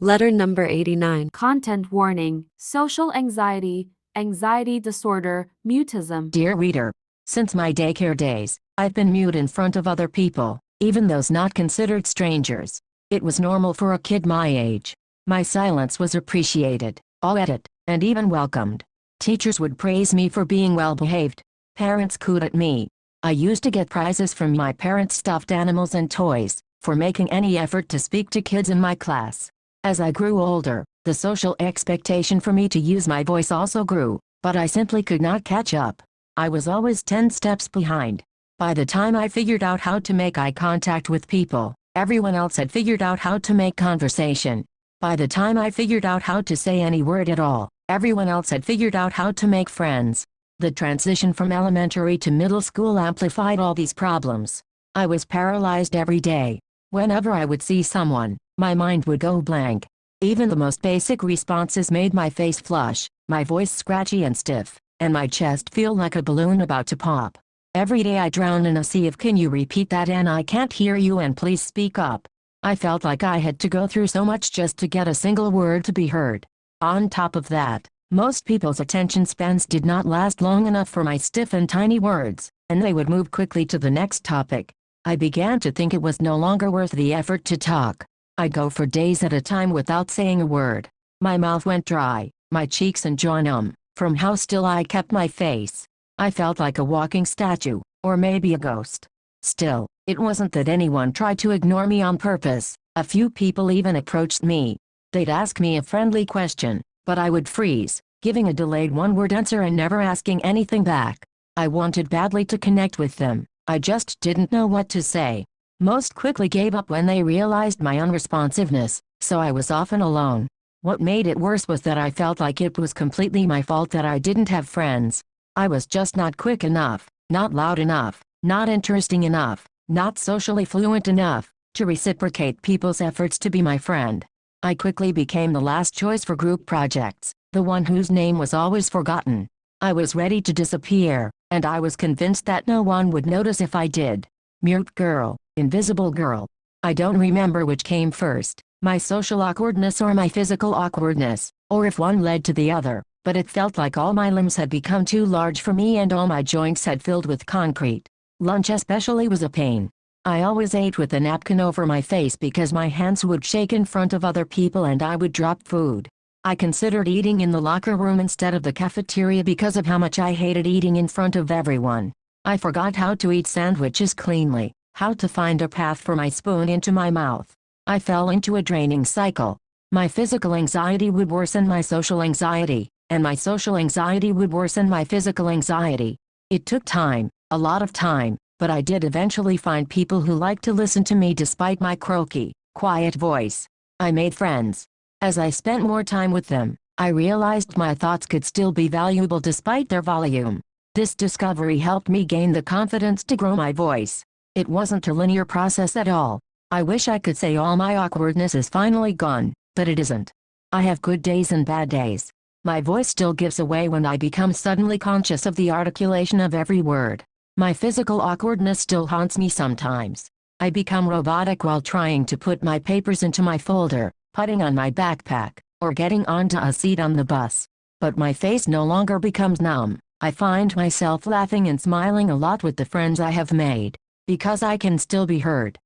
Letter number 89. Content warning, social anxiety, anxiety disorder, mutism. Dear reader, since my daycare days, I've been mute in front of other people, even those not considered strangers. It was normal for a kid my age. My silence was appreciated, awed, and even welcomed. Teachers would praise me for being well-behaved. Parents cooed at me. I used to get prizes from my parents' stuffed animals and toys, for making any effort to speak to kids in my class. As I grew older, the social expectation for me to use my voice also grew, but I simply could not catch up. I was always 10 steps behind. By the time I figured out how to make eye contact with people, everyone else had figured out how to make conversation. By the time I figured out how to say any word at all, everyone else had figured out how to make friends. The transition from elementary to middle school amplified all these problems. I was paralyzed every day. Whenever I would see someone, my mind would go blank. Even the most basic responses made my face flush, my voice scratchy and stiff, and my chest feel like a balloon about to pop. Every day I drown in a sea of "can you repeat that" and "I can't hear you and please speak up." I felt like I had to go through so much just to get a single word to be heard. On top of that, most people's attention spans did not last long enough for my stiff and tiny words, and they would move quickly to the next topic. I began to think it was no longer worth the effort to talk. I'd go for days at a time without saying a word. My mouth went dry, my cheeks and jaw numb, from how still I kept my face. I felt like a walking statue, or maybe a ghost. Still, it wasn't that anyone tried to ignore me on purpose. A few people even approached me. They'd ask me a friendly question, but I would freeze, giving a delayed one-word answer and never asking anything back. I wanted badly to connect with them. I just didn't know what to say. Most quickly gave up when they realized my unresponsiveness, so I was often alone. What made it worse was that I felt like it was completely my fault that I didn't have friends. I was just not quick enough, not loud enough, not interesting enough, not socially fluent enough, to reciprocate people's efforts to be my friend. I quickly became the last choice for group projects, the one whose name was always forgotten. I was ready to disappear, and I was convinced that no one would notice if I did. Mute girl, invisible girl. I don't remember which came first, my social awkwardness or my physical awkwardness, or if one led to the other, but it felt like all my limbs had become too large for me and all my joints had filled with concrete. Lunch especially was a pain. I always ate with a napkin over my face because my hands would shake in front of other people and I would drop food. I considered eating in the locker room instead of the cafeteria because of how much I hated eating in front of everyone. I forgot how to eat sandwiches cleanly, how to find a path for my spoon into my mouth. I fell into a draining cycle. My physical anxiety would worsen my social anxiety, and my social anxiety would worsen my physical anxiety. It took time, a lot of time, but I did eventually find people who liked to listen to me despite my croaky, quiet voice. I made friends. As I spent more time with them, I realized my thoughts could still be valuable despite their volume. This discovery helped me gain the confidence to grow my voice. It wasn't a linear process at all. I wish I could say all my awkwardness is finally gone, but it isn't. I have good days and bad days. My voice still gives away when I become suddenly conscious of the articulation of every word. My physical awkwardness still haunts me sometimes. I become robotic while trying to put my papers into my folder, putting on my backpack, or getting onto a seat on the bus. But my face no longer becomes numb. I find myself laughing and smiling a lot with the friends I have made. Because I can still be heard,